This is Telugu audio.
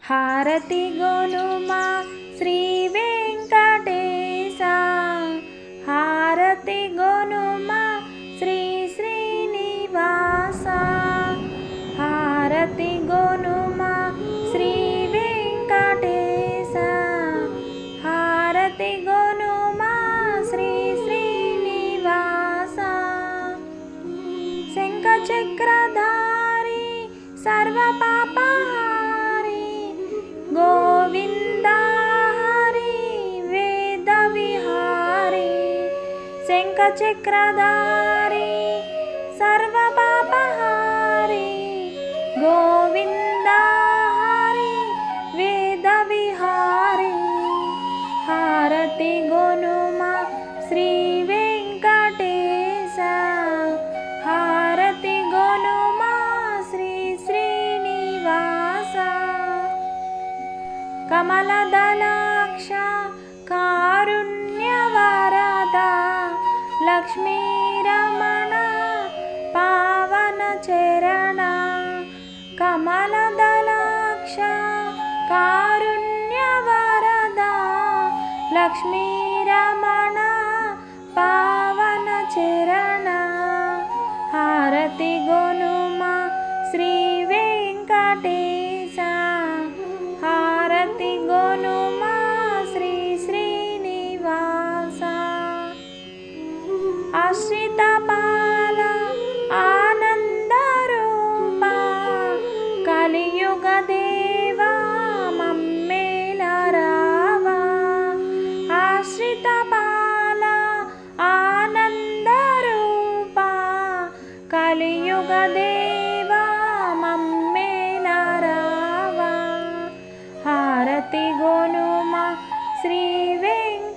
హారతి గొనుమా శ్రీ వెంకటేశ, హారతి గొనుమా శ్రీ శ్రీనివాస, హారతి గొనుమా శ్రీ వెంకటేశ, హారతి గొనుమా శ్రీ శ్రీనివాస. శంఖ చక్రధారి సర్వ పాపహారి గోవింద హరి వేద విహారి, శంఖ చక్రధారి సర్వ పాపహారి గోవింద హరి వేద విహారి, హారతి గొనుమా శ్రీ వెంకటేశ, హారతి గొనుమా శ్రీ శ్రీనివాస. కమలదళాక్ష కారుణ్యవరద లక్ష్మీరమణ పావన చరణ, కమలదళాక్ష కారుణ్యవరద లక్ష్మీరమణ పావన చరణ, హారతి గొనుమా శ్రీ వెంకటేశ, హారతి గొనుమా శ్రీ శ్రీనివాస. ఆశ్రిత బాల ఆనంద రూప కలియుగ దేవా మమ్మేల రావా, ఆశ్రిత బాల ఆనంద రూప కలియుగ దేవా మమ్మేల రావా, హారతి గొనుమా శ్రీ వెంకటేశ.